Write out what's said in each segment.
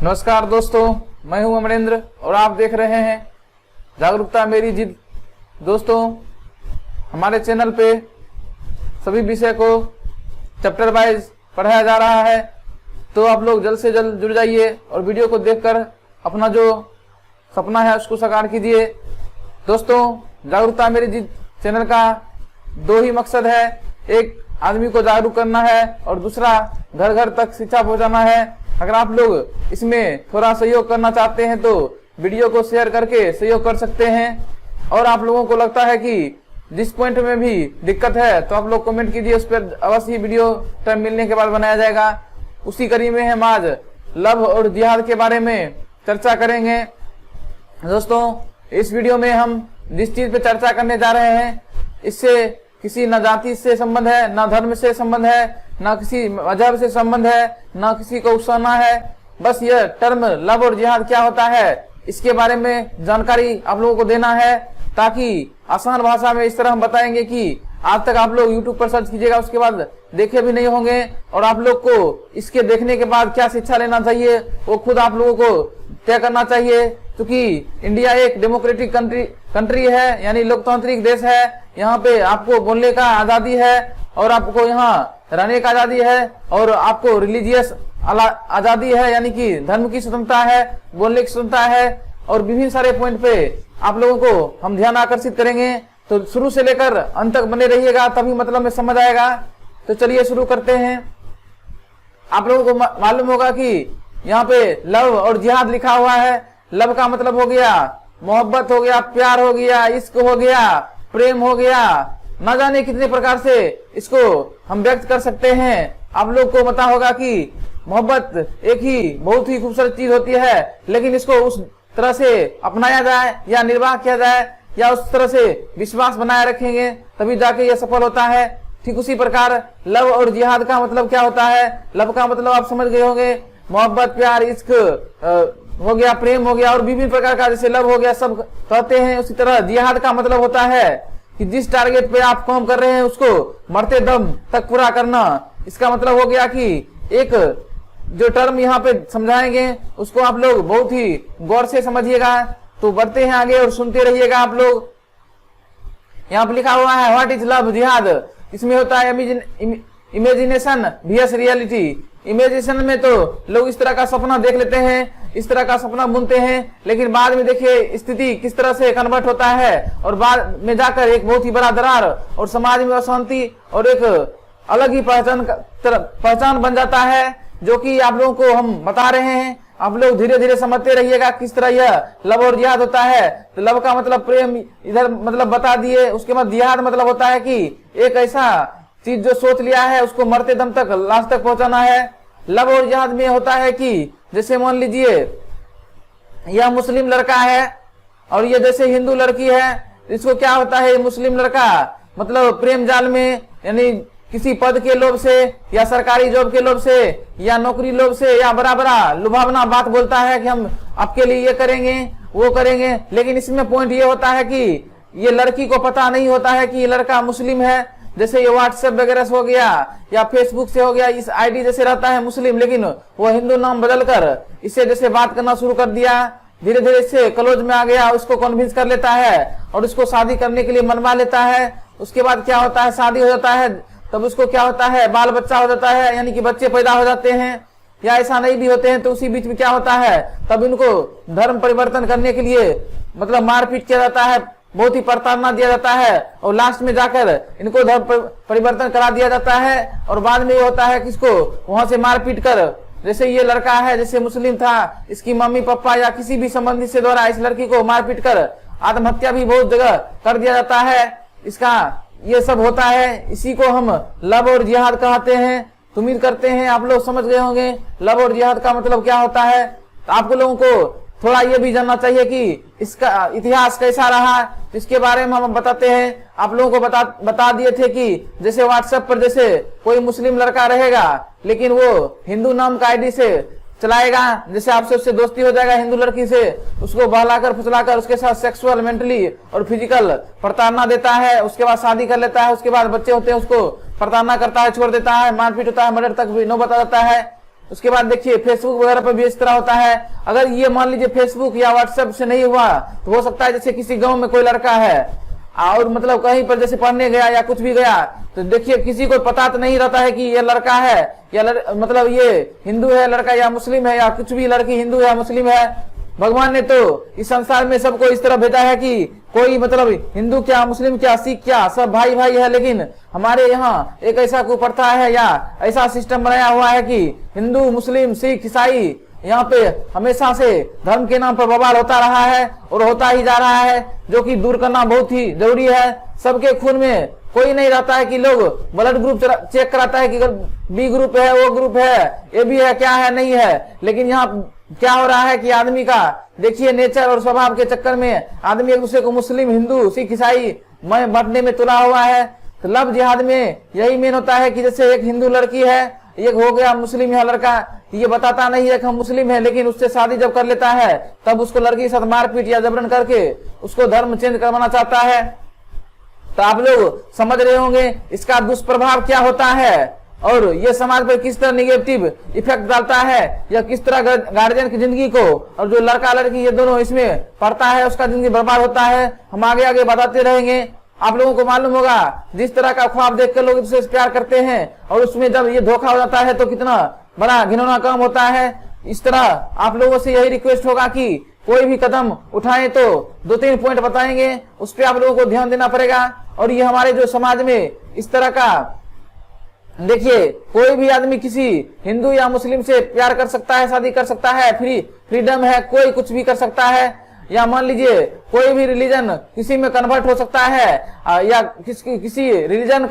नमस्कार दोस्तों, मैं हूं अमरेंद्र और आप देख रहे हैं जागरूकता मेरी जिद। दोस्तों, हमारे चैनल पे सभी विषय को चैप्टर वाइज पढ़ाया जा रहा है, तो आप लोग जल्द से जल्द जुड़ जाइए और वीडियो को देखकर अपना जो सपना है उसको साकार कीजिए। दोस्तों, जागरूकता मेरी जिद चैनल का दो ही मकसद है, एक आदमी को जागरूक करना है और दूसरा घर घर तक शिक्षा पहुंचाना है। अगर आप लोग इसमें थोड़ा सहयोग करना चाहते हैं तो वीडियो को शेयर करके सहयोग कर सकते हैं। और आप लोगों को लगता है कि जिस पॉइंट में भी दिक्कत है तो आप लोग कमेंट कीजिए, उस पर अवश्य वीडियो टाइम मिलने के बाद बनाया जाएगा। उसी कड़ी में हम आज लव और जिहाद के बारे में चर्चा करेंगे। दोस्तों, इस वीडियो में हम जिस चीज पे चर्चा करने जा रहे हैं, इससे किसी न जाति से संबंध है, न धर्म से संबंध है, न किसी मजहब से संबंध है, न किसी को उकसाना है। बस यह टर्म लव और जिहाद क्या होता है इसके बारे में जानकारी आप लोगों को देना है, ताकि आसान भाषा में इस तरह हम बताएंगे कि आज तक आप लोग YouTube पर सर्च कीजिएगा, उसके बाद देखे भी नहीं होंगे। और आप लोग को इसके देखने के बाद क्या शिक्षा लेना चाहिए वो खुद आप लोगों को तय करना चाहिए, क्योंकि इंडिया एक डेमोक्रेटिक कंट्री है, यानी लोकतांत्रिक देश है। यहाँ पे आपको बोलने का आजादी है और आपको यहाँ रहने का आजादी है और आपको रिलीजियस आजादी है, यानी कि धर्म की स्वतंत्रता है, बोलने की स्वतंत्रता है। और विभिन्न सारे पॉइंट पे आप लोगों को हम ध्यान आकर्षित करेंगे, तो शुरू से लेकर अंत तक बने रहिएगा, तभी मतलब में समझ आएगा। तो चलिए शुरू करते हैं। आप लोगों को मालूम होगा कि यहाँ पे लव और जिहाद लिखा हुआ है। लव का मतलब हो गया मोहब्बत, हो गया प्यार, हो गया इश्क, हो गया प्रेम, हो गया न जाने कितने प्रकार से इसको हम व्यक्त कर सकते हैं। आप लोग को पता होगा कि मोहब्बत एक ही बहुत ही खूबसूरत चीज होती है, लेकिन इसको उस तरह से अपनाया जाए या निर्वाह किया जाए या उस तरह से विश्वास बनाए रखेंगे तभी जाके यह सफल होता है। ठीक उसी प्रकार लव और जिहाद का मतलब क्या होता है। लव का मतलब आप समझ गए होंगे, मोहब्बत, प्यार, इश्क हो गया, प्रेम हो गया और विभिन्न प्रकार का, जैसे लव हो गया सब कहते हैं। उसी तरह जिहाद का मतलब होता है कि जिस टारगेट पे आप काम कर रहे हैं उसको मरते दम तक पूरा करना। इसका मतलब हो गया कि एक जो टर्म यहाँ पे समझाएंगे उसको आप लोग बहुत ही गौर से समझिएगा। तो बढ़ते हैं आगे और सुनते रहिएगा आप लोग। यहाँ पे लिखा हुआ है व्हाट इज लव, जिहाद। इसमें होता है इमेजिनेशन vs रियलिटी। इमेजिनेशन में तो लोग इस तरह का सपना देख लेते हैं, इस तरह का सपना बुनते हैं, लेकिन बाद में देखिए स्थिति किस तरह से कन्वर्ट होता है और बाद में जाकर एक बहुत ही बड़ा दरार और समाज में अशांति और एक अलग ही पहचान बन जाता है, जो कि आप लोगों को हम बता रहे हैं। आप लोग धीरे धीरे समझते रहिएगा किस तरह यह लव और जिहाद होता है। तो लव का मतलब प्रेम इधर मतलब बता दिए, उसके बाद जिहाद मतलब होता है कि एक ऐसा चीज जो सोच लिया है उसको मरते दम तक लास्ट तक पहुंचाना है। लव और जिहाद में होता है कि जैसे मान लीजिए यह मुस्लिम लड़का है और ये जैसे हिंदू लड़की है, इसको क्या होता है, मुस्लिम लड़का मतलब प्रेम जाल में, यानी किसी पद के लोभ से या सरकारी जॉब के लोभ से या नौकरी लोभ से या बड़ा लुभावना बात बोलता है कि हम आपके लिए ये करेंगे वो करेंगे। लेकिन इसमें पॉइंट ये होता है कि ये लड़की को पता नहीं होता है कि ये लड़का मुस्लिम है। जैसे ये व्हाट्सएप वगैरह से हो गया या फेसबुक से हो गया, इस आईडी जैसे रहता है मुस्लिम, लेकिन वो हिंदू नाम बदलकर इससे जैसे बात करना शुरू कर दिया, धीरे धीरे इससे क्लोज में आ गया, उसको कन्विंस कर लेता है और उसको शादी करने के लिए मनवा लेता है। उसके बाद क्या होता है, शादी हो जाता है, तब उसको क्या होता है, बाल बच्चा हो जाता है, यानी कि बच्चे पैदा हो जाते हैं, या ऐसा नहीं भी होते हैं तो उसी बीच में क्या होता है, तब इनको धर्म परिवर्तन करने के लिए मतलब मारपीट किया जाता है, बहुत ही प्रताड़ना दिया जाता है और लास्ट में जाकर इनको धर्म परिवर्तन करा दिया जाता है। और बाद में ये होता है कि इसको वहां से मारपीट कर, जैसे ये लड़का है जैसे मुस्लिम था, इसकी मम्मी पापा या किसी भी संबंधी से द्वारा इस लड़की को मारपीट कर आत्महत्या भी बहुत जगह कर दिया जाता है। इसका ये सब होता है, इसी को हम लव और जिहाद कहते हैं। तो उम्मीद करते हैं आप लोग समझ गए होंगे लव और जिहाद का मतलब क्या होता है। तो आप लोगों को थोड़ा ये भी जानना चाहिए कि इसका इतिहास कैसा रहा, इसके बारे में हम बताते हैं। आप लोगों को बता दिए थे कि जैसे व्हाट्सएप पर जैसे कोई मुस्लिम लड़का रहेगा लेकिन वो हिंदू नाम का आईडी से चलाएगा, जैसे आपसे उससे दोस्ती हो जाएगा हिंदू लड़की से, उसको बहलाकर फुसलाकर उसके साथ सेक्सुअल, मेंटली और फिजिकल प्रताड़ना देता है, उसके बाद शादी कर लेता है, उसके बाद बच्चे होते हैं उसको प्रताड़ना करता है, छोड़ देता है, मारपीट होता है, मर्डर तक भी नौबत आ जाता है। उसके बाद देखिए फेसबुक वगैरह पर भी इस तरह होता है। अगर ये मान लीजिए फेसबुक या व्हाट्सएप से नहीं हुआ तो हो सकता है जैसे किसी गांव में कोई लड़का है और मतलब कहीं पर जैसे पढ़ने गया या कुछ भी गया, तो देखिए किसी को पता तो नहीं रहता है कि ये लड़का है या मतलब ये हिंदू है लड़का या मुस्लिम है, या कुछ भी लड़की हिंदू है मुस्लिम है। भगवान ने तो इस संसार में सबको इस तरह भेजा है कि कोई मतलब हिंदू क्या मुस्लिम क्या सिख क्या सब भाई भाई है, लेकिन हमारे यहाँ एक ऐसा कुप्रथा है या ऐसा सिस्टम बनाया हुआ है कि हिंदू मुस्लिम सिख ईसाई यहाँ पे हमेशा से धर्म के नाम पर बवाल होता रहा है और होता ही जा रहा है, जो कि दूर करना बहुत ही जरूरी है। सबके खून में कोई नहीं रहता है कि लोग ब्लड ग्रुप चेक कराता है कि अगर बी ग्रुप है वो ग्रुप है ए भी है क्या है नहीं है, लेकिन यहाँ क्या हो रहा है कि आदमी का देखिए नेचर और स्वभाव के चक्कर में आदमी एक दूसरे को मुस्लिम हिंदू सिख ईसाई में बांटने में तुला हुआ है। तो लव जिहाद में यही मेन होता है कि जैसे एक हिंदू लड़की है, एक हो गया मुस्लिम है लड़का, ये बताता नहीं है कि हम मुस्लिम है, लेकिन उससे शादी जब कर लेता है तब उसको लड़की के साथ मारपीट या जबरन करके उसको धर्म चेंज करवाना चाहता है। तो आप लोग समझ रहे होंगे इसका दुष्प्रभाव क्या होता है और ये समाज पर किस तरह निगेटिव इफेक्ट डालता है, या किस तरह गार्जियन की जिंदगी को और जो लड़का लड़की ये दोनों इसमें पढ़ता है उसका जिंदगी बर्बाद होता है। हम आगे आगे बताते रहेंगे। आप लोगों को मालूम होगा जिस तरह का ख्वाब देखकर लोग उससे प्यार करते हैं और उसमें जब ये धोखा हो जाता है तो कितना बड़ा घिनौना काम होता है। इस तरह आप लोगों से यही रिक्वेस्ट होगा कि कोई भी कदम उठाएं तो 2-3 पॉइंट बताएंगे, उस पर आप लोगों को ध्यान देना पड़ेगा। और ये हमारे जो समाज में इस तरह का देखिए कोई भी आदमी किसी हिंदू या मुस्लिम से प्यार कर सकता है, शादी कर सकता है, फ्रीडम है, कोई कुछ भी कर सकता है। या मान लीजिए कोई भी रिलीजन किसी में कन्वर्ट हो सकता है या किसी रिलीजन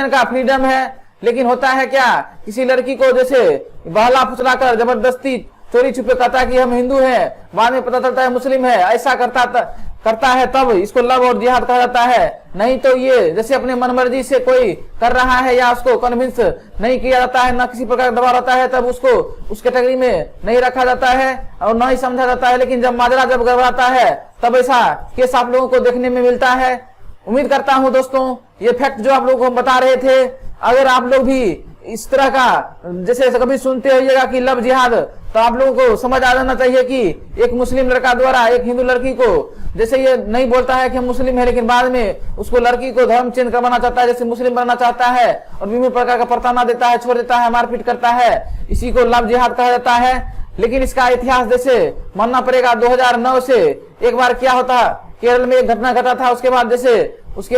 का फ्रीडम है। लेकिन होता है क्या, किसी लड़की को जैसे बहला फुसलाकर जबरदस्ती चोरी छुपे कहता है कि हम हिंदू हैं, बाद में पता चलता है मुस्लिम है, ऐसा करता है, तब इसको लव और जिहाद कहा जाता है। नहीं तो ये जैसे अपने मनमर्जी से कोई कर रहा है या उसको कन्विंस नहीं किया जाता है, ना किसी प्रकार का दबाव रहता है, तब उसको उस कैटेगरी में नहीं रखा जाता है और न ही समझा जाता है। लेकिन जब माजरा जब गड़बड़ाता है तब ऐसा केस आप लोगों को देखने में मिलता है। उम्मीद करता हूं दोस्तों ये फैक्ट जो आप लोगों को हम बता रहे थे, अगर आप लोग भी इस तरह का जैसे कभी सुनते होइएगा कि लव जिहाद, तो आप लोगों को समझ आ जाना चाहिए कि एक मुस्लिम लड़का द्वारा एक हिंदू लड़की को जैसे ये नहीं बोलता है कि हम मुस्लिम है, लेकिन बाद में उसको लड़की को धर्म चेंज करवाना चाहता है, जैसे मुस्लिम बनना चाहता है और विभिन्न प्रकार का प्रताड़ना देता है, छोड़ देता है, मारपीट करता है, इसी को लव जिहाद कहा जाता है। लेकिन इसका इतिहास जैसे मानना पड़ेगा 2009 से एक बार क्या होता, केरल में एक घटना घटा था, उसके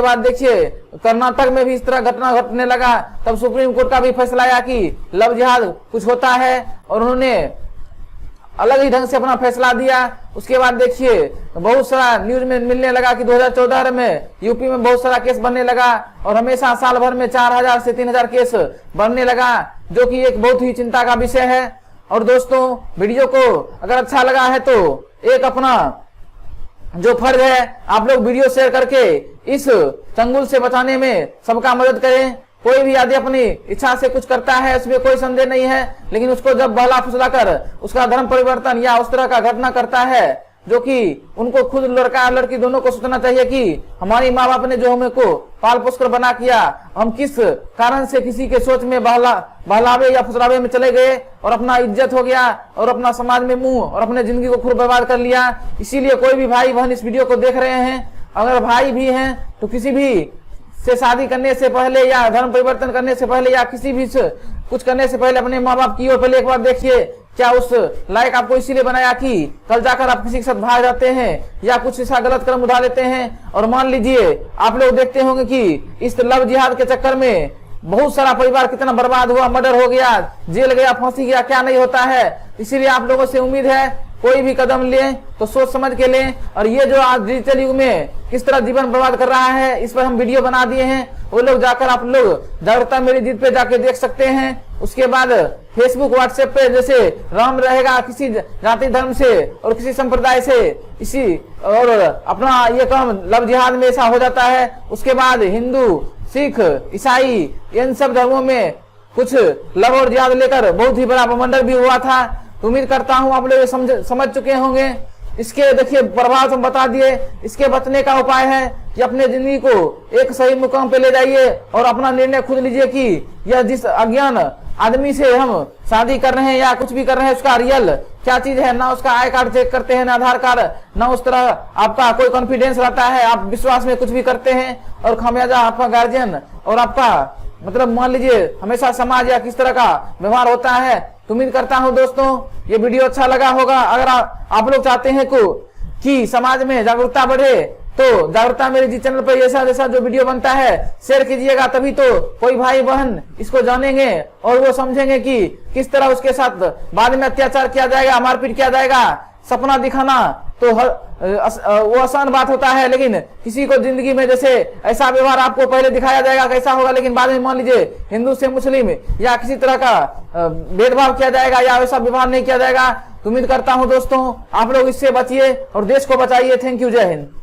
बाद देखिए कर्नाटक में भी इस तरह घटना घटने लगा। तब सुप्रीम कोर्ट का भी फैसला आया कि लव जिहाद कुछ होता है और उन्होंने अलग ही ढंग से अपना फैसला दिया। उसके बाद देखिए बहुत सारा न्यूज में मिलने लगा कि 2014 में यूपी में बहुत सारा केस बनने लगा और हमेशा साल भर में 4000 से 3000 केस बनने लगा, जो कि एक बहुत ही चिंता का विषय है। और दोस्तों वीडियो को अगर अच्छा लगा है तो एक अपना जो फर्ज है आप लोग वीडियो शेयर करके इस चंगुल से बचाने में सबका मदद करें। कोई भी आदमी अपनी इच्छा से कुछ करता है उसमें कोई संदेह नहीं है, लेकिन उसको जब बहला फुसला कर उसका धर्म परिवर्तन या उस तरह का घटना करता है, जो कि उनको खुद लड़का और लड़की दोनों को सोचना चाहिए कि हमारी माँ बाप ने जो हमें को पाल पोस कर बना किया, हम किस कारण से किसी के सोच में बहलावे या फुसलावे में चले गए और अपना इज्जत हो गया और अपना समाज में मुंह और अपने जिंदगी को खुद बर्बाद कर लिया। इसीलिए कोई भी भाई बहन इस वीडियो को देख रहे हैं, अगर भाई भी हैं तो किसी भी से शादी करने से पहले या धर्म परिवर्तन करने से पहले या किसी भी कुछ करने से पहले अपने माँ बाप की ओर पहले एक बार देखिए, क्या उस लायक आपको इसीलिए बनाया कि कल जाकर आप किसी के साथ भाग जाते हैं या कुछ ऐसा गलत कदम उठा लेते हैं। और मान लीजिए आप लोग देखते होंगे कि इस लव जिहाद के चक्कर में बहुत सारा परिवार कितना बर्बाद हुआ, मर्डर हो गया, जेल गया, फांसी गया, क्या नहीं होता है। इसीलिए आप लोगों से उम्मीद है कोई भी कदम लें तो सोच समझ के लें। और ये जो आज डिजिटल युग में किस तरह जीवन बर्बाद कर रहा है, इस पर हम वीडियो बना दिए हैं, वो लोग जाकर आप लोग जागरूकता मेरी जीत पे जाके देख सकते हैं। उसके बाद फेसबुक व्हाट्सएप पे जैसे राम रहेगा किसी जाति धर्म से और किसी संप्रदाय से इसी और अपना ये काम लव जिहाद में ऐसा हो जाता है। उसके बाद हिंदू सिख ईसाई इन सब धर्मों में कुछ लव और जिहाद लेकर बहुत ही बड़ा बवंडर भी हुआ था। तो उम्मीद करता हूं आप लोग समझ चुके होंगे। इसके देखिए प्रभाव हम बता दिए। इसके बचने का उपाय है कि अपने जिंदगी को एक सही मुकाम पे ले जाइए और अपना निर्णय खुद लीजिए कि यह जिस अज्ञान आदमी से हम शादी कर रहे हैं या कुछ भी कर रहे हैं, उसका रियल क्या चीज है, ना उसका आई कार्ड चेक करते हैं, ना आधार कार्ड, ना उस तरह आपका कोई कॉन्फिडेंस रहता है, आप विश्वास में कुछ भी करते हैं और खामियाजा आपका गार्जियन और आपका मतलब मान लीजिए हमेशा समाज या किस तरह का व्यवहार होता है। तो उम्मीद करता हूं दोस्तों ये वीडियो अच्छा लगा होगा। अगर आप लोग चाहते हैं कि समाज में जागरूकता बढ़े तो जागरूकता मेरी जी चैनल पर ऐसा जैसा जो वीडियो बनता है शेयर कीजिएगा, तभी तो कोई भाई बहन इसको जानेंगे और वो समझेंगे कि किस तरह उसके साथ बाद में अत्याचार किया जाएगा, मारपीट किया जाएगा। सपना दिखाना तो वो आसान बात होता है, लेकिन किसी को जिंदगी में जैसे ऐसा व्यवहार आपको पहले दिखाया जाएगा कैसा होगा, लेकिन बाद में मान लीजिए हिंदू से मुस्लिम या किसी तरह का भेदभाव किया जाएगा या वैसा व्यवहार नहीं किया जाएगा। तो उम्मीद करता हूं दोस्तों आप लोग इससे बचिए और देश को बचाइए। थैंक यू, जय हिंद।